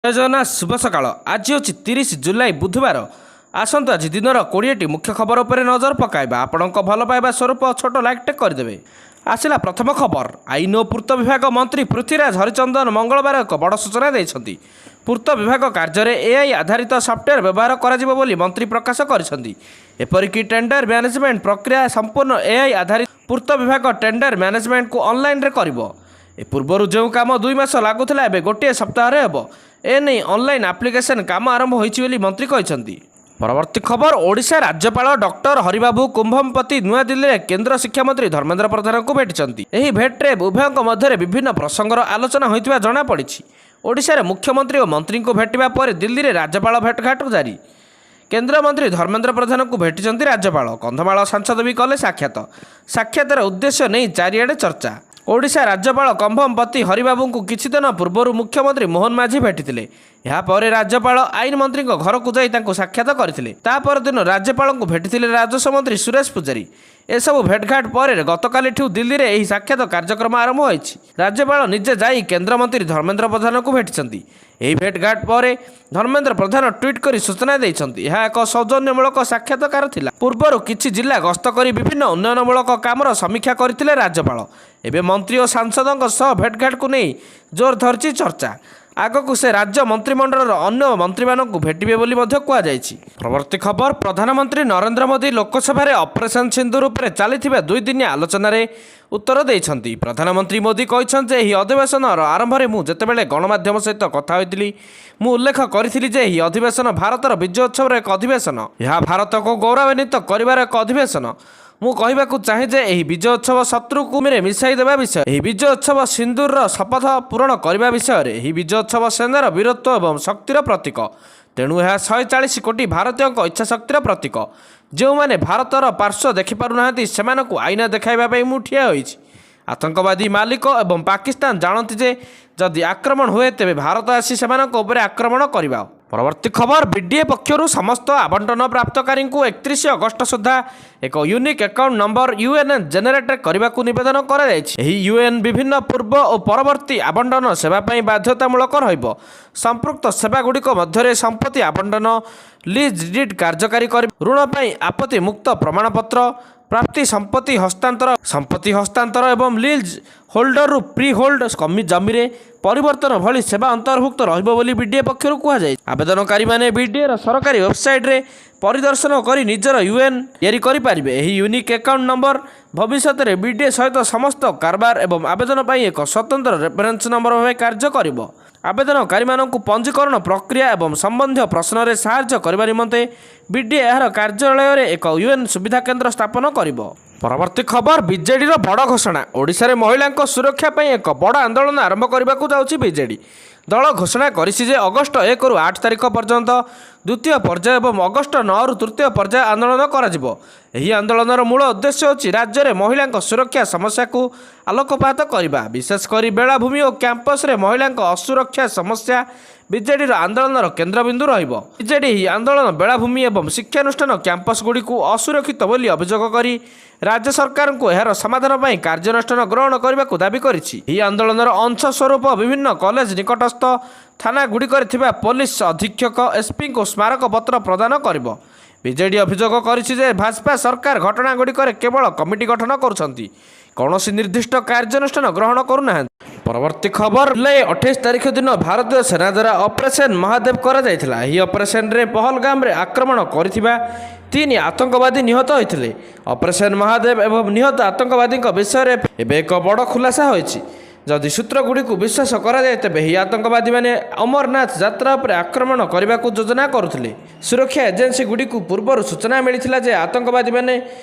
ଜୟ ଜଗନ୍ନାଥ ଶୁଭ ସକାଳ। ଆଜି ହେଉଛି 30 ଜୁଲାଇ ବୁଧବାର। ଆସନ୍ତୁ ଆଜି ଦିନର 20ଟି ମୁଖ୍ୟ ଖବର ଉପରେ ନଜର ପକାଇବା। ଆପଣଙ୍କ ଭଲ ପାଇବା ସ୍ୱରୂପ ଛୋଟ ଲାଇକ୍ଟେ କରିଦେବେ। ଆସିଲା ପ୍ରଥମ ଖବର। ଆଇନ ଓ ପୂର୍ତ୍ତ ବିଭାଗ ମନ୍ତ୍ରୀ ପୃଥ୍ୱୀରାଜ ହରିଚନ୍ଦନ ମଙ୍ଗଳବାର ଏକ ବଡ଼ ସୂଚନା ଦେଇଛନ୍ତି। ପୂର୍ତ୍ତ ବିଭାଗ କାର୍ଯ୍ୟରେ ଏଆଇ ଆଧାରିତ ସଫ୍ଟୱେର୍ ବ୍ୟବହାର କରାଯିବ ବୋଲି ମନ୍ତ୍ରୀ ପ୍ରକାଶ କରିଛନ୍ତି। ଏପରିକି ଟେଣ୍ଡର ମ୍ୟାନେଜମେଣ୍ଟ ପ୍ରକ୍ରିୟା ସମ୍ପୂର୍ଣ୍ଣ ଏଆଇ ଆଧାରିତ। ପୂର୍ତ୍ତ ବିଭାଗ ଟେଣ୍ଡର ମ୍ୟାନେଜମେଣ୍ଟକୁ ଅନଲାଇନ୍ରେ କରିବ। ଏ ପୂର୍ବରୁ ଯେଉଁ କାମ 2 ମାସ ଲାଗୁଥିଲା ଏବେ ଗୋଟିଏ ସପ୍ତାହରେ ହେବ। ଏନେଇ ଅନଲାଇନ୍ ଆପ୍ଲିକେସନ୍ କାମ ଆରମ୍ଭ ହୋଇଛି ବୋଲି ମନ୍ତ୍ରୀ କହିଛନ୍ତି। ପରବର୍ତ୍ତୀ ଖବର। ଓଡ଼ିଶା ରାଜ୍ୟପାଳ ଡକ୍ଟର ହରିବାବୁ କୁମ୍ଭମପତି ନୂଆଦିଲ୍ଲୀରେ କେନ୍ଦ୍ର ଶିକ୍ଷାମନ୍ତ୍ରୀ ଧର୍ମେନ୍ଦ୍ର ପ୍ରଧାନଙ୍କୁ ଭେଟିଛନ୍ତି। ଏହି ଭେଟରେ ଉଭୟଙ୍କ ମଧ୍ୟରେ ବିଭିନ୍ନ ପ୍ରସଙ୍ଗର ଆଲୋଚନା ହୋଇଥିବା ଜଣାପଡ଼ିଛି। ଓଡ଼ିଶାରେ ମୁଖ୍ୟମନ୍ତ୍ରୀ ଓ ମନ୍ତ୍ରୀଙ୍କୁ ଭେଟିବା ପରେ ଦିଲ୍ଲୀରେ ରାଜ୍ୟପାଳ ଭେଟଘାଟ ଜାରି। କେନ୍ଦ୍ରମନ୍ତ୍ରୀ ଧର୍ମେନ୍ଦ୍ର ପ୍ରଧାନଙ୍କୁ ଭେଟିଛନ୍ତି ରାଜ୍ୟପାଳ। କନ୍ଧମାଳ ସାଂସଦ ବି କଲେ ସାକ୍ଷାତ। ସାକ୍ଷାତର ଉଦ୍ଦେଶ୍ୟ ନେଇ ଚାରିଆଡ଼େ ଚର୍ଚ୍ଚା। ଓଡ଼ିଶା ରାଜ୍ୟପାଳ କମ୍ଭମପତି ହରିବାବୁଙ୍କୁ କିଛି ଦିନ ପୂର୍ବରୁ ମୁଖ୍ୟମନ୍ତ୍ରୀ ମୋହନ ମାଝୀ ଭେଟିଥିଲେ। ଏହାପରେ ରାଜ୍ୟପାଳ ଆଇନ ମନ୍ତ୍ରୀଙ୍କ ଘରକୁ ଯାଇ ତାଙ୍କୁ ସାକ୍ଷାତ କରିଥିଲେ। ତା ପରଦିନ ରାଜ୍ୟପାଳଙ୍କୁ ଭେଟିଥିଲେ ରାଜସ୍ୱ ମନ୍ତ୍ରୀ ସୁରେଶ ପୂଜାରୀ। ଏସବୁ ଭେଟଘାଟ ପରେ ଗତକାଲିଠୁ ଦିଲ୍ଲୀରେ ଏହି ସାକ୍ଷାତ କାର୍ଯ୍ୟକ୍ରମ ଆରମ୍ଭ ହୋଇଛି। ରାଜ୍ୟପାଳ ନିଜେ ଯାଇ କେନ୍ଦ୍ରମନ୍ତ୍ରୀ ଧର୍ମେନ୍ଦ୍ର ପ୍ରଧାନଙ୍କୁ ଭେଟିଛନ୍ତି। ଏହି ଭେଟଘାଟ ପରେ ଧର୍ମେନ୍ଦ୍ର ପ୍ରଧାନ ଟ୍ୱିଟ୍ କରି ସୂଚନା ଦେଇଛନ୍ତି, ଏହା ଏକ ସୌଜନ୍ୟମୂଳକ ସାକ୍ଷାତକାର ଥିଲା। ପୂର୍ବରୁ କିଛି ଜିଲ୍ଲା ଗସ୍ତ କରି ବିଭିନ୍ନ ଉନ୍ନୟନମୂଳକ କାମର ସମୀକ୍ଷା କରିଥିଲେ ରାଜ୍ୟପାଳ। ଏବେ ମନ୍ତ୍ରୀ ଓ ସାଂସଦଙ୍କ ସହ ଭେଟଘାଟକୁ ନେଇ ଜୋର ଧରିଛି ଚର୍ଚ୍ଚା। ଆଗକୁ ସେ ରାଜ୍ୟ ମନ୍ତ୍ରିମଣ୍ଡଳର ଅନ୍ୟ ମନ୍ତ୍ରୀମାନଙ୍କୁ ଭେଟିବେ ବୋଲି ମଧ୍ୟ କୁହାଯାଇଛି। ପରବର୍ତ୍ତୀ ଖବର। ପ୍ରଧାନମନ୍ତ୍ରୀ ନରେନ୍ଦ୍ର ମୋଦି ଲୋକସଭାରେ ଅପରେସନ୍ ସିନ୍ଦୁର ଉପରେ ଚାଲିଥିବା 2 ଦିନିଆ ଆଲୋଚନାରେ ଉତ୍ତର ଦେଇଛନ୍ତି। ପ୍ରଧାନମନ୍ତ୍ରୀ ମୋଦି କହିଛନ୍ତି ଯେ ଏହି ଅଧିବେଶନର ଆରମ୍ଭରେ ମୁଁ ଯେତେବେଳେ ଗଣମାଧ୍ୟମ ସହିତ କଥା ହୋଇଥିଲି ମୁଁ ଉଲ୍ଲେଖ କରିଥିଲି ଯେ ଏହି ଅଧିବେଶନ ଭାରତର ବିଜୟ ଉତ୍ସବର ଏକ ଅଧିବେଶନ। ଏହା ଭାରତକୁ ଗୌରବାନ୍ୱିତ କରିବାର ଏକ ଅଧିବେଶନ। ମୁଁ କହିବାକୁ ଚାହେଁ ଯେ ଏହି ବିଜୟ ଉତ୍ସବ ଶତ୍ରୁକୁ ମିଶାଇ ଦେବା ବିଷୟ। ଏହି ବିଜୟ ଉତ୍ସବ ସିନ୍ଦୁରର ଶପଥ ପୂରଣ କରିବା ବିଷୟରେ। ଏହି ବିଜୟ ଉତ୍ସବ ସେନାର ବୀରତ୍ୱ ଏବଂ ଶକ୍ତିର ପ୍ରତୀକ। ତେଣୁ ଏହା 140 କୋଟି ଭାରତୀୟଙ୍କ ଇଚ୍ଛାଶକ୍ତିର ପ୍ରତୀକ। ଯେଉଁମାନେ ଭାରତର ପାର୍ଶ୍ୱ ଦେଖିପାରୁନାହାନ୍ତି ସେମାନଙ୍କୁ ଆଇନା ଦେଖାଇବା ପାଇଁ ମୁଁ ଠିଆ ହୋଇଛି। ଆତଙ୍କବାଦୀ ମାଲିକ ଏବଂ ପାକିସ୍ତାନ ଜାଣନ୍ତି ଯେ ଯଦି ଆକ୍ରମଣ ହୁଏ ତେବେ ଭାରତ ଆସି ସେମାନଙ୍କ ଉପରେ ଆକ୍ରମଣ କରିବା। ପରବର୍ତ୍ତୀ ଖବର। ବିଡିଏ ପକ୍ଷରୁ ସମସ୍ତ ଆବଣ୍ଟନ ପ୍ରାପ୍ତକାରୀଙ୍କୁ 31 ଅଗଷ୍ଟ ସୁଦ୍ଧା ଏକ unique account number UAN generate କରିବାକୁ ନିବେଦନ କରାଯାଇଛି। ଏହି ୟୁଏଏନ୍ ବିଭିନ୍ନ ପୂର୍ବ ଓ ପରବର୍ତ୍ତୀ ଆବଣ୍ଟନ ସେବା ପାଇଁ ବାଧ୍ୟତାମୂଳକ ରହିବ। ସମ୍ପୃକ୍ତ ସେବାଗୁଡ଼ିକ ମଧ୍ୟରେ ସମ୍ପତ୍ତି ଆବଣ୍ଟନ, ଲିଜ୍ ଡିଡ୍ କାର୍ଯ୍ୟକାରୀ କରିବା, ଋଣ ପାଇଁ ଆପତ୍ତି ମୁକ୍ତ ପ୍ରମାଣପତ୍ର ପ୍ରାପ୍ତି, ସମ୍ପତ୍ତି ହସ୍ତାନ୍ତର ଏବଂ ଲିଜ୍ ହୋଲ୍ଡରରୁ ପ୍ରି ହୋଲ୍ଡ ଜମିରେ ପରିବର୍ତ୍ତନ ଭଳି ସେବା ଅନ୍ତର୍ଭୁକ୍ତ ରହିବ ବୋଲି ବିଡିଏ ପକ୍ଷରୁ କୁହାଯାଇଛି। ଆବେଦନକାରୀମାନେ ବିଡିଏର ସରକାରୀ ୱେବସାଇଟ୍ରେ ପରିଦର୍ଶନ କରି ନିଜର ୟୁଏଏନ୍ ତିଆରି କରିପାରିବେ। ଏହି ୟୁନିକ୍ ଆକାଉଣ୍ଟ ନମ୍ବର ଭବିଷ୍ୟତରେ ବିଡିଏ ସହିତ ସମସ୍ତ କାରବାର ଏବଂ ଆବେଦନ ପାଇଁ ଏକ ସ୍ୱତନ୍ତ୍ର ରେଫରେନ୍ସ ନମ୍ବର ଭାବେ କାର୍ଯ୍ୟ କରିବ। ଆବେଦନକାରୀମାନଙ୍କୁ ପଞ୍ଜୀକରଣ ପ୍ରକ୍ରିୟା ଏବଂ ସମ୍ବନ୍ଧୀୟ ପ୍ରଶ୍ନରେ ସାହାଯ୍ୟ କରିବା ନିମନ୍ତେ ବିଡିଏ ଏହାର କାର୍ଯ୍ୟାଳୟରେ ଏକ ୟୁଏଏନ୍ ସୁବିଧା କେନ୍ଦ୍ର ସ୍ଥାପନ କରିବ। ପରବର୍ତ୍ତୀ ଖବର। ବିଜେଡିର ବଡ଼ ଘୋଷଣା। ଓଡ଼ିଶାରେ ମହିଳାଙ୍କ ସୁରକ୍ଷା ପାଇଁ ଏକ ବଡ଼ ଆନ୍ଦୋଳନ ଆରମ୍ଭ କରିବାକୁ ଯାଉଛି ବିଜେଡି। ଦଳ ଘୋଷଣା କରିଛି ଯେ ଅଗଷ୍ଟ 1ରୁ 8 ତାରିଖ ପର୍ଯ୍ୟନ୍ତ ଦ୍ୱିତୀୟ ପର୍ଯ୍ୟାୟ ଏବଂ ଅଗଷ୍ଟ 9ରୁ ତୃତୀୟ ପର୍ଯ୍ୟାୟ ଆନ୍ଦୋଳନ କରାଯିବ। ଏହି ଆନ୍ଦୋଳନର ମୂଳ ଉଦ୍ଦେଶ୍ୟ ହେଉଛି ରାଜ୍ୟରେ ମହିଳାଙ୍କ ସୁରକ୍ଷା ସମସ୍ୟାକୁ ଆଲୋକପାତ କରିବା। ବିଶେଷ କରି ବେଳାଭୂମି ଓ କ୍ୟାମ୍ପସରେ ମହିଳାଙ୍କ ଅସୁରକ୍ଷା ସମସ୍ୟା ବିଜେଡିର ଆନ୍ଦୋଳନର କେନ୍ଦ୍ରବିନ୍ଦୁ ରହିବ। ବିଜେଡି ଏହି ଆନ୍ଦୋଳନ ବେଳାଭୂମି ଏବଂ ଶିକ୍ଷାନୁଷ୍ଠାନ କ୍ୟାମ୍ପସଗୁଡ଼ିକୁ ଅସୁରକ୍ଷିତ ବୋଲି ଅଭିଯୋଗ କରି ରାଜ୍ୟ ସରକାରଙ୍କୁ ଏହାର ସମାଧାନ ପାଇଁ କାର୍ଯ୍ୟାନୁଷ୍ଠାନ ଗ୍ରହଣ କରିବାକୁ ଦାବି କରିଛି। ଏହି ଆନ୍ଦୋଳନର ଅଂଶ ସ୍ୱରୂପ ବିଭିନ୍ନ କଲେଜ ନିକଟସ୍ଥ ଥାନାଗୁଡ଼ିକରେ ଥିବା ପୋଲିସ ଅଧୀକ୍ଷକ ଏସ୍ପିଙ୍କୁ ସ୍ମାରକପତ୍ର ପ୍ରଦାନ କରିବ। ବିଜେଡି ଅଭିଯୋଗ କରିଛି ଯେ ଭାଜପା ସରକାର ଘଟଣାଗୁଡ଼ିକରେ କେବଳ କମିଟି ଗଠନ କରୁଛନ୍ତି, କୌଣସି ନିର୍ଦ୍ଦିଷ୍ଟ କାର୍ଯ୍ୟାନୁଷ୍ଠାନ ଗ୍ରହଣ କରୁନାହାନ୍ତି। ପରବର୍ତ୍ତୀ ଖବର। ଜୁଲାଇ 28 ତାରିଖ ଦିନ ଭାରତୀୟ ସେନା ଦ୍ୱାରା ଅପରେସନ୍ ମହାଦେବ କରାଯାଇଥିଲା। ଏହି ଅପରେସନରେ ପହଲଗାମରେ ଆକ୍ରମଣ କରିଥିବା 3 ଆତଙ୍କବାଦୀ ନିହତ ହୋଇଥିଲେ। ଅପରେସନ୍ ମହାଦେବ ଏବଂ ନିହତ ଆତଙ୍କବାଦୀଙ୍କ ବିଷୟରେ ଏବେ ଏକ ବଡ଼ ଖୁଲାସା ହୋଇଛି। ଯଦି ସୂତ୍ରଗୁଡ଼ିକୁ ବିଶ୍ୱାସ କରାଯାଏ ତେବେ ଏହି ଆତଙ୍କବାଦୀମାନେ ଅମରନାଥ ଯାତ୍ରା ଉପରେ ଆକ୍ରମଣ କରିବାକୁ ଯୋଜନା କରୁଥିଲେ। ସୁରକ୍ଷା ଏଜେନ୍ସିଗୁଡ଼ିକୁ ପୂର୍ବରୁ ସୂଚନା ମିଳିଥିଲା ଯେ ଆତଙ୍କବାଦୀମାନେ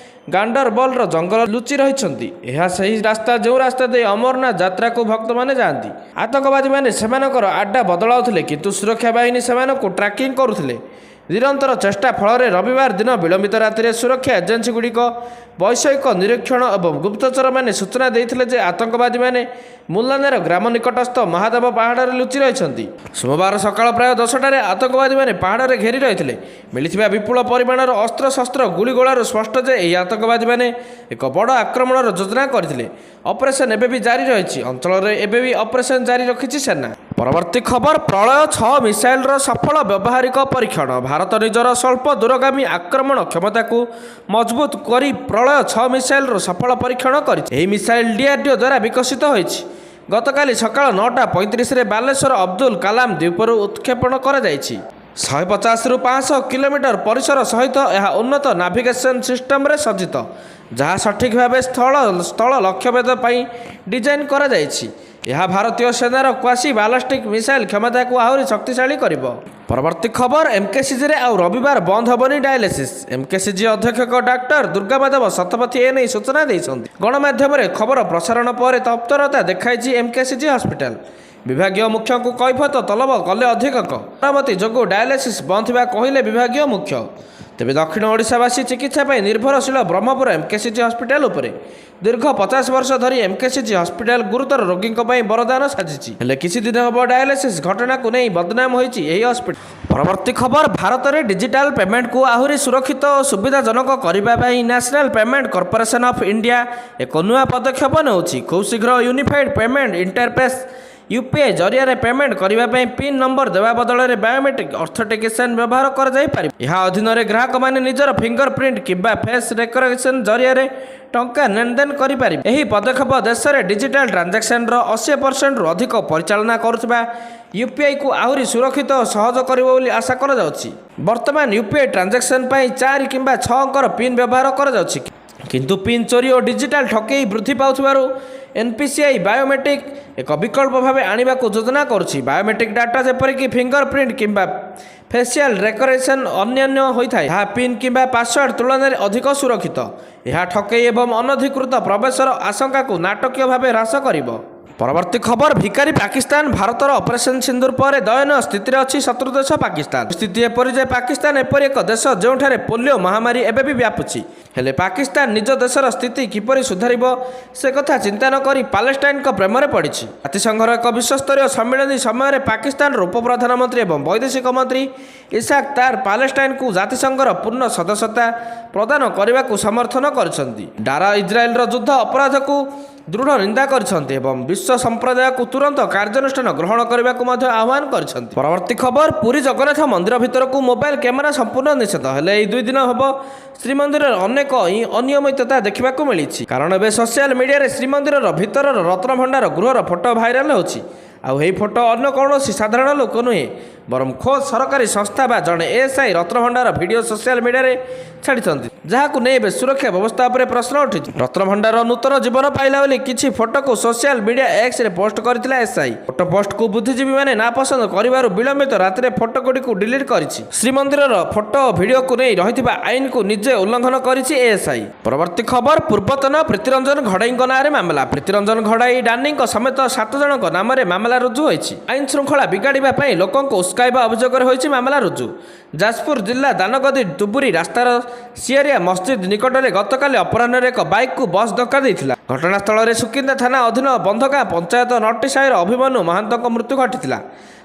ଗାଣ୍ଡରବଲର ଜଙ୍ଗଲ ଲୁଚି ରହିଛନ୍ତି। ଏହା ସେହି ରାସ୍ତା ଯେଉଁ ରାସ୍ତା ଦେଇ ଅମରନାଥ ଯାତ୍ରାକୁ ଭକ୍ତମାନେ ଯାଆନ୍ତି। ଆତଙ୍କବାଦୀମାନେ ସେମାନଙ୍କର ଆଡ୍ଡା ବଦଳାଉଥିଲେ କିନ୍ତୁ ସୁରକ୍ଷା ବାହିନୀ ସେମାନଙ୍କୁ ଟ୍ରାକିଂ କରୁଥିଲେ। ନିରନ୍ତର ଚେଷ୍ଟା ଫଳରେ ରବିବାର ଦିନ ବିଳମ୍ବିତ ରାତିରେ ସୁରକ୍ଷା ଏଜେନ୍ସିଗୁଡ଼ିକ ବୈଷୟିକ ନିରୀକ୍ଷଣ ଏବଂ ଗୁପ୍ତଚରମାନେ ସୂଚନା ଦେଇଥିଲେ ଯେ ଆତଙ୍କବାଦୀମାନେ ମୁଲାନେର ଗ୍ରାମ ନିକଟସ୍ଥ ମହାଦେବ ପାହାଡ଼ରେ ଲୁଚି ରହିଛନ୍ତି। ସୋମବାର ସକାଳ ପ୍ରାୟ 10ଟାରେ ଆତଙ୍କବାଦୀମାନେ ପାହାଡ଼ରେ ଘେରି ରହିଥିଲେ। ମିଳିଥିବା ବିପୁଳ ପରିମାଣର ଅସ୍ତ୍ରଶସ୍ତ୍ର ଗୁଳିଗୋଳାରୁ ସ୍ପଷ୍ଟ ଯେ ଏହି ଆତଙ୍କବାଦୀମାନେ ଏକ ବଡ଼ ଆକ୍ରମଣର ଯୋଜନା କରିଥିଲେ। ଅପରେସନ୍ ଏବେ ବି ଜାରି ରହିଛି। ଅଞ୍ଚଳରେ ଏବେ ବି ଅପରେସନ୍ ଜାରି ରଖିଛି ସେନା। ପରବର୍ତ୍ତୀ ଖବର, ପ୍ରଳୟ 6 ମିସାଇଲର ସଫଳ ବ୍ୟବହାରିକ ପରୀକ୍ଷଣ। ଭାରତ ନିଜର ସ୍ୱଳ୍ପ ଦୂରଗାମୀ ଆକ୍ରମଣ କ୍ଷମତାକୁ ମଜବୁତ କରି ପ୍ରଳୟ 6 ମିସାଇଲର ସଫଳ ପରୀକ୍ଷଣ କରିଛି। ଏହି ମିସାଇଲ DRDO ଦ୍ୱାରା ବିକଶିତ ହୋଇଛି। ଗତକାଲି ସକାଳ 9:35ରେ ବାଲେଶ୍ୱର ଅବଦୁଲ କାଲାମ ଦ୍ୱୀପରୁ ଉତ୍କ୍ଷେପଣ କରାଯାଇଛି। 150ରୁ 500 କିଲୋମିଟର ପରିସର ସହିତ ଏହା ଉନ୍ନତ ନାଭିଗେସନ୍ ସିଷ୍ଟମରେ ସଜ୍ଜିତ, ଯାହା ସଠିକ୍ ଭାବେ ସ୍ଥଳ ଲକ୍ଷ୍ୟଭେଦ ପାଇଁ ଡିଜାଇନ୍ କରାଯାଇଛି। ଏହା ଭାରତୀୟ ସେନାର କ୍ୱାସି ବାଲାଷ୍ଟିକ୍ ମିସାଇଲ କ୍ଷମତାକୁ ଆହୁରି ଶକ୍ତିଶାଳୀ କରିବ। ପରବର୍ତ୍ତୀ ଖବର, MKCGରେ ଆଉ ରବିବାର ବନ୍ଦ ହେବନି ଡାୟାଲିସିସ୍। MKCG ଅଧ୍ୟକ୍ଷ ଡାକ୍ତର ଦୁର୍ଗାମାଧବ ଶତପଥୀ ଏନେଇ ସୂଚନା ଦେଇଛନ୍ତି। ଗଣମାଧ୍ୟମରେ ଖବର ପ୍ରସାରଣ ପରେ ତତ୍ପରତା ଦେଖାଇଛି MKCG ହସ୍ପିଟାଲ। ବିଭାଗୀୟ ମୁଖ୍ୟଙ୍କୁ କୈଫତ ତଲବ କଲେ ଅଧୀକ୍ଷକ। ମରାମତି ଯୋଗୁଁ ଡାୟାଲିସିସ୍ ବନ୍ଦ ଥିବା କହିଲେ ବିଭାଗୀୟ ମୁଖ୍ୟ। ତେବେ ଦକ୍ଷିଣ ଓଡ଼ିଶାବାସୀ ଚିକିତ୍ସା ପାଇଁ ନିର୍ଭରଶୀଳ ବ୍ରହ୍ମପୁର MKCG ହସ୍ପିଟାଲ ଉପରେ ଦୀର୍ଘ 50 ବର୍ଷ ଧରି MKCG ହସ୍ପିଟାଲ ଗୁରୁତର ରୋଗୀଙ୍କ ପାଇଁ ବରଦାନ ସାଜିଛି। ହେଲେ କିଛି ଦିନ ହେବ ଡାୟାଲିସିସ୍ ଘଟଣାକୁ ନେଇ ବଦନାମ ହୋଇଛି ଏହି ହସ୍ପିଟାଲ। ପରବର୍ତ୍ତୀ ଖବର, ଭାରତରେ ଡିଜିଟାଲ ପେମେଣ୍ଟକୁ ଆହୁରି ସୁରକ୍ଷିତ ଓ ସୁବିଧାଜନକ କରିବା ପାଇଁ national payment corporation of India ଏକ ନୂଆ ପଦକ୍ଷେପ ନେଉଛି। ଖୁବ୍ ଶୀଘ୍ର ୟୁନିଫାଇଡ୍ ପେମେଣ୍ଟ ଇଣ୍ଟରଫେସ୍ UPI ଜରିଆରେ ପେମେଣ୍ଟ କରିବା ପାଇଁ ପିନ୍ ନମ୍ବର ଦେବା ବଦଳରେ ବାୟୋମେଟ୍ରିକ୍ ଅଥେଣ୍ଟିକେସନ୍ ବ୍ୟବହାର କରାଯାଇପାରିବ। ଏହା ଅଧୀନରେ ଗ୍ରାହକମାନେ ନିଜର ଫିଙ୍ଗର ପ୍ରିଣ୍ଟ କିମ୍ବା ଫେସ୍ ରେକଗ୍ନିସନ୍ ଜରିଆରେ ଟଙ୍କା ନେଣଦେଣ କରିପାରିବେ। ଏହି ପଦକ୍ଷେପ ଦେଶରେ ଡିଜିଟାଲ ଟ୍ରାଞ୍ଜାକ୍ସନର 80%ରୁ ଅଧିକ ପରିଚାଳନା କରୁଥିବା UPIକୁ ଆହୁରି ସୁରକ୍ଷିତ ଓ ସହଜ କରିବ ବୋଲି ଆଶା କରାଯାଉଛି। ବର୍ତ୍ତମାନ UPI ଟ୍ରାଞ୍ଜାକ୍ସନ୍ ପାଇଁ 4 କିମ୍ବା 6 ଅଙ୍କର ପିନ୍ ବ୍ୟବହାର କରାଯାଉଛି, କିନ୍ତୁ ପିନ୍ ଚୋରି ଓ ଡିଜିଟାଲ ଠକେଇ ବୃଦ୍ଧି ପାଉଥିବାରୁ NPCI ବାୟୋମେଟ୍ରିକ୍ ଏକ ବିକଳ୍ପ ଭାବେ ଆଣିବାକୁ ଯୋଜନା କରୁଛି। ବାୟୋମେଟ୍ରିକ୍ ଡାଟା ଯେପରିକି ଫିଙ୍ଗର ପ୍ରିଣ୍ଟ କିମ୍ବା ଫେସିଆଲ ରେକଗ୍ନିସନ୍ ଅନ୍ୟାନ୍ୟ ହୋଇଥାଏ, ଏହା ପିନ୍ କିମ୍ବା ପାସୱାର୍ଡ ତୁଳନାରେ ଅଧିକ ସୁରକ୍ଷିତ। ଏହା ଠକେଇ ଏବଂ ଅନଧିକୃତ ପ୍ରବେଶର ଆଶଙ୍କାକୁ ନାଟକୀୟ ଭାବେ ହ୍ରାସ କରିବ। ପରବର୍ତ୍ତୀ ଖବର, ଭିକାରୀ ପାକିସ୍ତାନ। ଭାରତର ଅପରେସନ୍ ସିନ୍ଦୁର ପରେ ଦୟନୀୟ ସ୍ଥିତିରେ ଅଛି ଶତ୍ରୁ ଦେଶ ପାକିସ୍ତାନ। ସ୍ଥିତି ଏପରି ଯେ ପାକିସ୍ତାନ ଏପରି ଏକ ଦେଶ ଯେଉଁଠାରେ ପୋଲିଓ ମହାମାରୀ ଏବେ ବି ବ୍ୟାପୁଛି। ହେଲେ ପାକିସ୍ତାନ ନିଜ ଦେଶର ସ୍ଥିତି କିପରି ସୁଧାରିବ ସେ କଥା ଚିନ୍ତା ନ କରି ପାଲେଷ୍ଟାଇନଙ୍କ ପ୍ରେମରେ ପଡ଼ିଛି। ଜାତିସଂଘର ଏକ ବିଶ୍ୱସ୍ତରୀୟ ସମ୍ମିଳନୀ ସମୟରେ ପାକିସ୍ତାନର ଉପପ୍ରଧାନମନ୍ତ୍ରୀ ଏବଂ ବୈଦେଶିକ ମନ୍ତ୍ରୀ ଇସାକ୍ ତାର ପାଲେଷ୍ଟାଇନକୁ ଜାତିସଂଘର ପୂର୍ଣ୍ଣ ସଦସ୍ୟତା ପ୍ରଦାନ କରିବାକୁ ସମର୍ଥନ କରିଛନ୍ତି। ଡାରା ଇସ୍ରାଏଲର ଯୁଦ୍ଧ ଅପରାଧକୁ ଦୃଢ଼ ନିନ୍ଦା କରିଛନ୍ତି ଏବଂ ବିଶ୍ୱ ସମ୍ପ୍ରଦାୟକୁ ତୁରନ୍ତ କାର୍ଯ୍ୟାନୁଷ୍ଠାନ ଗ୍ରହଣ କରିବାକୁ ମଧ୍ୟ ଆହ୍ୱାନ କରିଛନ୍ତି। ପରବର୍ତ୍ତୀ ଖବର, ପୁରୀ ଜଗନ୍ନାଥ ମନ୍ଦିର ଭିତରକୁ ମୋବାଇଲ କ୍ୟାମେରା ସମ୍ପୂର୍ଣ୍ଣ ନିଷେଧ। ହେଲେ ଏହି 2 ଦିନ ହେବ ଶ୍ରୀମନ୍ଦିରରେ ଅନେକ ଅନିୟମିତତା ଦେଖିବାକୁ ମିଳିଛି। କାରଣ ଏବେ ସୋସିଆଲ ମିଡ଼ିଆରେ ଶ୍ରୀମନ୍ଦିରର ଭିତରର ରତ୍ନଭଣ୍ଡାର ଗୃହର ଫଟୋ ଭାଇରାଲ ହେଉଛି। ଆଉ ଏହି ଫଟୋ ଅନ୍ୟ କୌଣସି ସାଧାରଣ ଲୋକ ନୁହେଁ, ବରଂ ଖୋଦ୍ ସରକାରୀ ସଂସ୍ଥା ବା ଜଣେ ASI ରତ୍ନଭଣ୍ଡାର ଭିଡ଼ିଓ ସୋସିଆଲ ମିଡ଼ିଆରେ ଛାଡ଼ିଛନ୍ତି, ଯାହାକୁ ନେଇ ଏବେ ସୁରକ୍ଷା ବ୍ୟବସ୍ଥା ଉପରେ ପ୍ରଶ୍ନ ଉଠିଛି। ରତ୍ନଭଣ୍ଡାର ନୂତନ ଜୀବନ ପାଇଲା ବୋଲି କିଛି ଫଟୋକୁ ସୋସିଆଲ ମିଡ଼ିଆ Xରେ ପୋଷ୍ଟ କରିଥିଲା SI। ଫଟୋ ପୋଷ୍ଟକୁ ବୁଦ୍ଧିଜୀବୀମାନେ ନାପସନ୍ଦ କରିବାରୁ ବିଳମ୍ବିତ ରାତିରେ ଫଟୋଗୁଡ଼ିକୁ ଡିଲିଟ୍ କରିଛି। ଶ୍ରୀମନ୍ଦିରର ଫଟୋ ଓ ଭିଡ଼ିଓକୁ ନେଇ ରହିଥିବା ଆଇନକୁ ନିଜେ ଉଲ୍ଲଂଘନ କରିଛି ASI। ପରବର୍ତ୍ତୀ ଖବର, ପୂର୍ବତନ ପ୍ରୀତିରଞ୍ଜନ ଘଡ଼ାଇଙ୍କ ନାଁରେ ମାମଲା। ପ୍ରୀତିରଞ୍ଜନ ଘଡ଼ାଇ ଡାନିଙ୍କ ସମେତ 7 ଜଣଙ୍କ ନାମରେ ମାମଲା ରୁଜୁ ହୋଇଛି। ଆଇନ ଶୃଙ୍ଖଳା ବିଗାଡ଼ିବା ପାଇଁ ଲୋକଙ୍କୁ ଉସ୍କାଇବା ଅଭିଯୋଗରେ ହୋଇଛି ମାମଲା ରୁଜୁ। ଯାଜପୁର ଜିଲ୍ଲା ଦାନଗଦି ଡୁବୁରି ରାସ୍ତାର ସିଆରିଆ ମସଜିଦ ନିକଟରେ ଗତକାଲି ଅପରାହ୍ନରେ ଏକ ବାଇକ୍କୁ ବସ୍ ଧକ୍କା ଦେଇଥିଲା। ଘଟଣାସ୍ଥଳରେ ସୁକିନ୍ଦା ଥାନା ଅଧୀନ ବନ୍ଧଗାଁ ପଞ୍ଚାୟତ ନଟିସାହିର ଅଭିମନ୍ୟୁ ମହାନ୍ତଙ୍କ ମୃତ୍ୟୁ ଘଟିଥିଲା।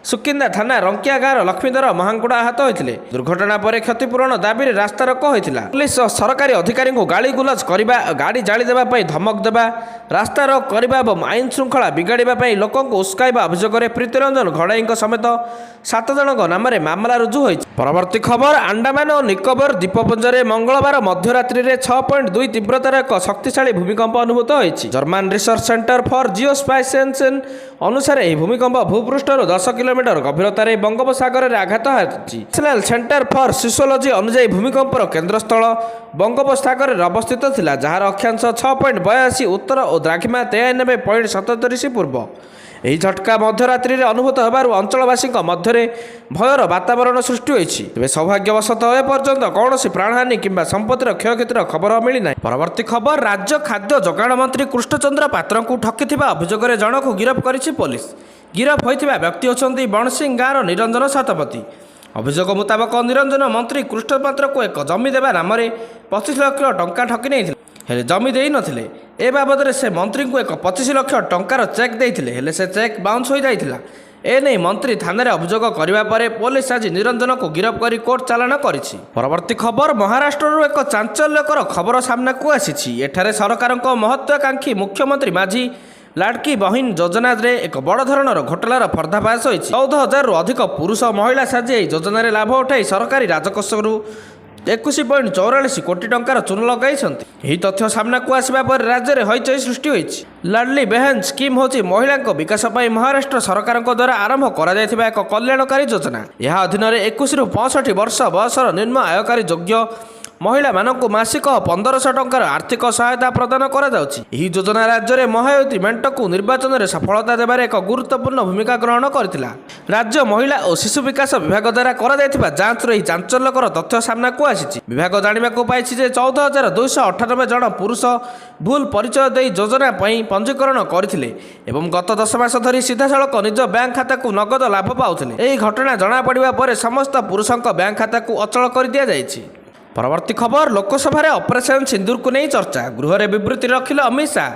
ସୁକିନ୍ଦା ଥାନା ରଙ୍କିଆ ଗାଁର ଲକ୍ଷ୍ମୀଧର ମହାଙ୍କୁଡ଼ା ଆହତ ହୋଇଥିଲେ। ଦୁର୍ଘଟଣା ପରେ କ୍ଷତିପୂରଣ ଦାବିରେ ରାସ୍ତାରୋକ ହୋଇଥିଲା। ପୁଲିସ ସରକାରୀ ଅଧିକାରୀଙ୍କୁ ଗାଳିଗୁଲଜ କରିବା, ଗାଡ଼ି ଜାଳିଦେବା ପାଇଁ ଧମକ ଦେବା, ରାସ୍ତାରୋକ କରିବା ଏବଂ ଆଇନ ଶୃଙ୍ଖଳା ବିଗାଡ଼ିବା ପାଇଁ ଲୋକଙ୍କୁ ଉସ୍କାଇବା ଅଭିଯୋଗରେ ପ୍ରୀତିରଞ୍ଜନ ଘଡ଼ାଇଙ୍କ ସମେତ 7 ଜଣଙ୍କ ନାମରେ ମାମଲା ରୁଜୁ ହୋଇଛି। ପରବର୍ତ୍ତୀ ଖବର, ଆଣ୍ଡାମାନ ଓ ନିକୋବର ଦ୍ୱୀପପୁଞ୍ଜରେ ମଙ୍ଗଳବାର ମଧ୍ୟରାତ୍ରିରେ 6.2 ତୀବ୍ରତାର ଏକ ଶକ୍ତିଶାଳୀ ଭୂମିକମ୍ପ ଅନୁଭୂତ ହୋଇଛି। ଜର୍ମାନ ରିସର୍ଚ୍ଚ ସେଣ୍ଟର ଫର ଜିଓସ୍ପାସିଏନ୍ସ ଅନୁସାରେ ଏହି ଭୂମିକମ୍ପ ଭୂପୃଷ୍ଠରୁ 10 କିଲୋମିଟର ଗଭୀରତାରେ ବଙ୍ଗୋପସାଗରରେ ଆଘାତ ହାନିଛି। ନ୍ୟାସନାଲ ସେଣ୍ଟର ଫର ସିସ୍ମୋଲୋଜି ଅନୁଯାୟୀ ଭୂମିକମ୍ପର କେନ୍ଦ୍ରସ୍ଥଳ ବଙ୍ଗୋପସାଗରରେ ଅବସ୍ଥିତ ଥିଲା, ଯାହାର ଅକ୍ଷାଂଶ 6.82 ଉତ୍ତର ଓ ଦ୍ରାଘିମା 93.77 ପୂର୍ବ। ଏହି ଝଟକା ମଧ୍ୟରାତ୍ରିରେ ଅନୁଭୂତ ହେବାରୁ ଅଞ୍ଚଳବାସୀଙ୍କ ମଧ୍ୟରେ ଭୟର ବାତାବରଣ ସୃଷ୍ଟି ହୋଇଛି। ତେବେ ସୌଭାଗ୍ୟବଶତଃ ଏପର୍ଯ୍ୟନ୍ତ କୌଣସି ପ୍ରାଣହାନି କିମ୍ବା ସମ୍ପତ୍ତିର କ୍ଷୟକ୍ଷତିର ଖବର ମିଳିନାହିଁ। ପରବର୍ତ୍ତୀ ଖବର, ରାଜ୍ୟ ଖାଦ୍ୟ ଯୋଗାଣ ମନ୍ତ୍ରୀ କୃଷ୍ଣଚନ୍ଦ୍ର ପାତ୍ରଙ୍କୁ ଠକିଥିବା ଅଭିଯୋଗରେ ଜଣକୁ ଗିରଫ କରିଛି ପୋଲିସ। ଗିରଫ ହୋଇଥିବା ବ୍ୟକ୍ତି ହେଉଛନ୍ତି ବଣସିଂ ଗାଁର ନିରଞ୍ଜନ ଶତପଥୀ। ଅଭିଯୋଗ ମୁତାବକ ନିରଞ୍ଜନ ମନ୍ତ୍ରୀ କୃଷ୍ଣ ପାତ୍ରକୁ ଏକ ଜମି ଦେବା ନାମରେ 25 ଲକ୍ଷ ଟଙ୍କା ଠକି ନେଇଥିଲେ। ହେଲେ ଜମି ଦେଇନଥିଲେ। ଏ ବାବଦରେ ସେ ମନ୍ତ୍ରୀଙ୍କୁ ଏକ 25 ଲକ୍ଷ ଟଙ୍କାର ଚେକ୍ ଦେଇଥିଲେ, ହେଲେ ସେ ଚେକ୍ ବାଉନ୍ସ ହୋଇଯାଇଥିଲା। ଏନେଇ ମନ୍ତ୍ରୀ ଥାନାରେ ଅଭିଯୋଗ କରିବା ପରେ ପୋଲିସ ଆଜି ନିରଞ୍ଜନକୁ ଗିରଫ କରି କୋର୍ଟ ଚାଲାଣ କରିଛି। ପରବର୍ତ୍ତୀ ଖବର, ମହାରାଷ୍ଟ୍ରରୁ ଏକ ଚାଞ୍ଚଲ୍ୟକର ଖବର ସାମ୍ନାକୁ ଆସିଛି। ଏଠାରେ ସରକାରଙ୍କ ମହତ୍ୱାକାଂକ୍ଷୀ ମୁଖ୍ୟମନ୍ତ୍ରୀ ମାଝୀ ଲାଡକି ବହିନ ଯୋଜନାରେ ଏକ ବଡ଼ ଧରଣର ଘୋଟାଲାର ପର୍ଦ୍ଦାଫାଶ ହୋଇଛି। 14,000ରୁ ଅଧିକ ପୁରୁଷ ମହିଳା ସାଜି ଏହି ଯୋଜନାରେ ଲାଭ ଉଠାଇ ସରକାରୀ ରାଜକୋଷରୁ 21.44 କୋଟି ଟଙ୍କାର ଚୂନ ଲଗାଇଛନ୍ତି। ଏହି ତଥ୍ୟ ସାମ୍ନାକୁ ଆସିବା ପରେ ରାଜ୍ୟରେ ହଇଚଇ ସୃଷ୍ଟି ହୋଇଛି। ଲାଡଲି ବେହେନ ସ୍କିମ୍ ହେଉଛି ମହିଳାଙ୍କ ବିକାଶ ପାଇଁ ମହାରାଷ୍ଟ୍ର ସରକାରଙ୍କ ଦ୍ୱାରା ଆରମ୍ଭ କରାଯାଇଥିବା ଏକ କଲ୍ୟାଣକାରୀ ଯୋଜନା। ଏହା ଅଧୀନରେ 21ରୁ 65 ବର୍ଷ ବୟସର ନିମ୍ନ ଆୟକାରୀ ଯୋଗ୍ୟ ମହିଳାମାନଙ୍କୁ ମାସିକ 1,500 ଟଙ୍କାର ଆର୍ଥିକ ସହାୟତା ପ୍ରଦାନ କରାଯାଉଛି। ଏହି ଯୋଜନା ରାଜ୍ୟରେ ମହାୟୁତି ମେଣ୍ଟକୁ ନିର୍ବାଚନରେ ସଫଳତା ଦେବାରେ ଏକ ଗୁରୁତ୍ୱପୂର୍ଣ୍ଣ ଭୂମିକା ଗ୍ରହଣ କରିଥିଲା। ରାଜ୍ୟ ମହିଳା ଓ ଶିଶୁ ବିକାଶ ବିଭାଗ ଦ୍ୱାରା କରାଯାଇଥିବା ଯାଞ୍ଚରୁ ଏହି ଚାଞ୍ଚଲ୍ୟକର ତଥ୍ୟ ସାମ୍ନାକୁ ଆସିଛି। ବିଭାଗ ଜାଣିବାକୁ ପାଇଛି ଯେ 14,298 ଜଣ ପୁରୁଷ ଭୁଲ ପରିଚୟ ଦେଇ ଯୋଜନା ପାଇଁ ପଞ୍ଜୀକରଣ କରିଥିଲେ ଏବଂ ଗତ 10 ମାସ ଧରି ସିଧାସଳଖ ନିଜ ବ୍ୟାଙ୍କ ଖାତାକୁ ନଗଦ ଲାଭ ପାଉଥିଲେ। ଏହି ଘଟଣା ଜଣାପଡ଼ିବା ପରେ ସମସ୍ତ ପୁରୁଷଙ୍କ ବ୍ୟାଙ୍କ ଖାତାକୁ ଅଚଳ କରିଦିଆଯାଇଛି। ପରବର୍ତ୍ତୀ ଖବର, ଲୋକସଭାରେ ଅପରେସନ ସିନ୍ଦୁରକୁ ନେଇ ଚର୍ଚ୍ଚା। ଗୃହରେ ବିବୃତ୍ତି ରଖିଲେ ଅମିତ ଶାହ,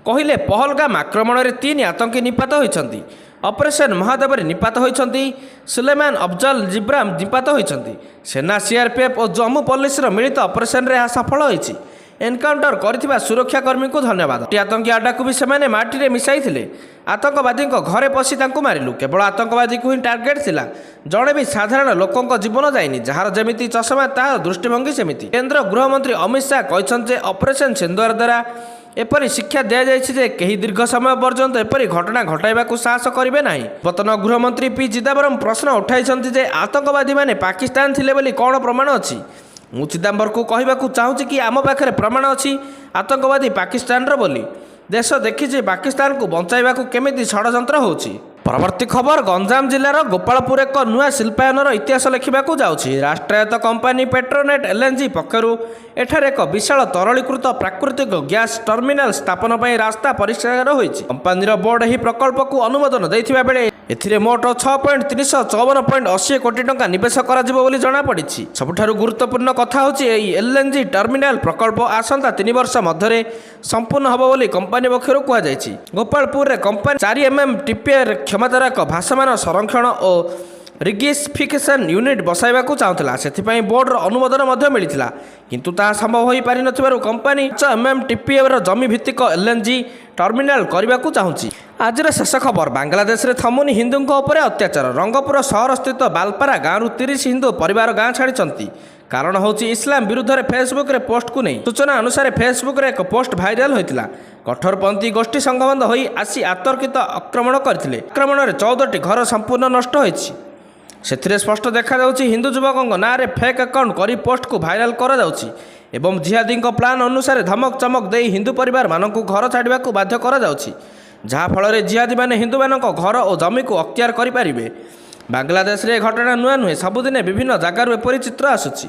କହିଲେ ପହଲଗାମ ଆକ୍ରମଣରେ 3 ଆତଙ୍କୀ ନିପାତ ହୋଇଛନ୍ତି। ଅପରେସନ ମହାଦେବରେ ନିପାତ ହୋଇଛନ୍ତି। ସୁଲେମାନ ଅଫଜଲ ଜିବ୍ରାମ ନିପାତ ହୋଇଛନ୍ତି। ସେନା, ସିଆରପିଏଫ୍ ଓ ଜମ୍ମୁ ପୋଲିସର ମିଳିତ ଅପରେସନରେ ଏହା ସଫଳ ହୋଇଛି। ଏନକାଉଣ୍ଟର କରିଥିବା ସୁରକ୍ଷାକର୍ମୀଙ୍କୁ ଧନ୍ୟବାଦ। ଆତଙ୍କୀ ଆଡ୍ଡାକୁ ବି ସେମାନେ ମାଟିରେ ମିଶାଇଥିଲେ। ଆତଙ୍କବାଦୀଙ୍କ ଘରେ ପଶି ତାଙ୍କୁ ମାରିଲୁ। କେବଳ ଆତଙ୍କବାଦୀକୁ ହିଁ ଟାର୍ଗେଟ୍ ଥିଲା। ଜଣେ ବି ସାଧାରଣ ଲୋକଙ୍କ ଜୀବନ ଯାଇନି। ଯାହାର ଯେମିତି ଚଷମା ତାହାର ଦୃଷ୍ଟିଭଙ୍ଗୀ ସେମିତି। କେନ୍ଦ୍ର ଗୃହମନ୍ତ୍ରୀ ଅମିତ ଶାହ କହିଛନ୍ତି ଯେ ଅପରେସନ ସିନ୍ଦୁର ଦ୍ୱାରା ଏପରି ଶିକ୍ଷା ଦିଆଯାଇଛି ଯେ କେହି ଦୀର୍ଘ ସମୟ ପର୍ଯ୍ୟନ୍ତ ଏପରି ଘଟଣା ଘଟାଇବାକୁ ସାହସ କରିବେ ନାହିଁ। ପୂର୍ବତନ ଗୃହମନ୍ତ୍ରୀ ପି ଚିଦାମ୍ବରମ ପ୍ରଶ୍ନ ଉଠାଇଛନ୍ତି ଯେ ଆତଙ୍କବାଦୀମାନେ ପାକିସ୍ତାନ ଥିଲେ ବୋଲି କ'ଣ ପ୍ରମାଣ ଅଛି? ମୁଁ ଚିଦାମ୍ବରକୁ କହିବାକୁ ଚାହୁଁଛି କି ଆମ ପାଖରେ ପ୍ରମାଣ ଅଛି ଆତଙ୍କବାଦୀ ପାକିସ୍ତାନର ବୋଲି। ଦେଶ ଦେଖିଛି ପାକିସ୍ତାନକୁ ବଞ୍ଚାଇବାକୁ କେମିତି ଷଡ଼ଯନ୍ତ୍ର ହେଉଛି। ପରବର୍ତ୍ତୀ ଖବର, ଗଞ୍ଜାମ ଜିଲ୍ଲାର ଗୋପାଳପୁର ଏକ ନୂଆ ଶିଳ୍ପାୟନର ଇତିହାସ ଲେଖିବାକୁ ଯାଉଛି। ରାଷ୍ଟ୍ରାୟତ୍ତ କମ୍ପାନୀ ପେଟ୍ରୋନେଟ୍ ଏଲ୍ଏନ୍ଜି ପକ୍ଷରୁ ଏଠାରେ ଏକ ବିଶାଳ ତରଳୀକୃତ ପ୍ରାକୃତିକ ଗ୍ୟାସ୍ ଟର୍ମିନାଲ ସ୍ଥାପନ ପାଇଁ ରାସ୍ତା ପରିଷ୍କାର ହୋଇଛି। କମ୍ପାନୀର ବୋର୍ଡ ଏହି ପ୍ରକଳ୍ପକୁ ଅନୁମୋଦନ ଦେଇଥିବା ବେଳେ ଏଥିରେ ମୋଟ 6.354.80 କୋଟି ଟଙ୍କା ନିବେଶ କରାଯିବ ବୋଲି ଜଣାପଡ଼ିଛି। ସବୁଠାରୁ ଗୁରୁତ୍ୱପୂର୍ଣ୍ଣ କଥା ହେଉଛି ଏହି ଏଲ୍ଏନ୍ଜି ଟର୍ମିନାଲ ପ୍ରକଳ୍ପ ଆସନ୍ତା 3 ବର୍ଷ ମଧ୍ୟରେ ସମ୍ପୂର୍ଣ୍ଣ ହେବ ବୋଲି କମ୍ପାନୀ ପକ୍ଷରୁ କୁହାଯାଇଛି। ଗୋପାଳପୁରରେ କମ୍ପାନୀ 4 TPA କ୍ଷମତାର ଏକ ଭାସମାନ ସଂରକ୍ଷଣ ଓ ରିଗିସିଫିକେସନ୍ ୟୁନିଟ୍ ବସାଇବାକୁ ଚାହୁଁଥିଲା। ସେଥିପାଇଁ ବୋର୍ଡର ଅନୁମୋଦନ ମଧ୍ୟ ମିଳିଥିଲା, କିନ୍ତୁ ତାହା ସମ୍ଭବ ହୋଇପାରିନଥିବାରୁ କମ୍ପାନୀ 5 TPAର ଜମି ଭିତ୍ତିକ ଏଲ୍ଏନ୍ଜି ଟର୍ମିନାଲ କରିବାକୁ ଚାହୁଁଛି। ଆଜିର ଶେଷ ଖବର, ବାଂଲାଦେଶରେ ଥମୁନି ହିନ୍ଦୁଙ୍କ ଉପରେ ଅତ୍ୟାଚାର। ରଙ୍ଗପୁର ସହରସ୍ଥିତ ବାଲପାରା ଗାଁରୁ 30 ହିନ୍ଦୁ ପରିବାର ଗାଁ ଛାଡ଼ିଛନ୍ତି। କାରଣ ହେଉଛି ଇସଲାମ ବିରୁଦ୍ଧରେ ଫେସବୁକରେ ପୋଷ୍ଟକୁ ନେଇ। ସୂଚନା ଅନୁସାରେ ଫେସବୁକରେ ଏକ ପୋଷ୍ଟ ଭାଇରାଲ ହୋଇଥିଲା। କଠୋରପନ୍ଥୀ ଗୋଷ୍ଠୀ ସଂଘବଦ୍ଧ ହୋଇ ଆସି ଅତର୍କିତ ଆକ୍ରମଣ କରିଥିଲେ। ଆକ୍ରମଣରେ 14ଟି ଘର ସମ୍ପୂର୍ଣ୍ଣ ନଷ୍ଟ ହୋଇଛି। ସେଥିରେ ସ୍ପଷ୍ଟ ଦେଖାଯାଉଛି ହିନ୍ଦୁ ଯୁବକଙ୍କ ନାଁରେ ଫେକ୍ ଆକାଉଣ୍ଟ କରି ପୋଷ୍ଟକୁ ଭାଇରାଲ କରାଯାଉଛି ଏବଂ ଜିହାଦୀଙ୍କ ପ୍ଲାନ୍ ଅନୁସାରେ ଧମକ ଚମକ ଦେଇ ହିନ୍ଦୁ ପରିବାରମାନଙ୍କୁ ଘର ଛାଡ଼ିବାକୁ ବାଧ୍ୟ କରାଯାଉଛି, ଯାହାଫଳରେ ଜିହାଦୀମାନେ ହିନ୍ଦୁମାନଙ୍କ ଘର ଓ ଜମିକୁ ଅକ୍ତିଆର କରିପାରିବେ। ବାଂଲାଦେଶରେ ଏ ଘଟଣା ନୂଆ ନୁହେଁ। ସବୁଦିନେ ବିଭିନ୍ନ ଜାଗାରୁ ଏପରି ଚିତ୍ର ଆସୁଛି।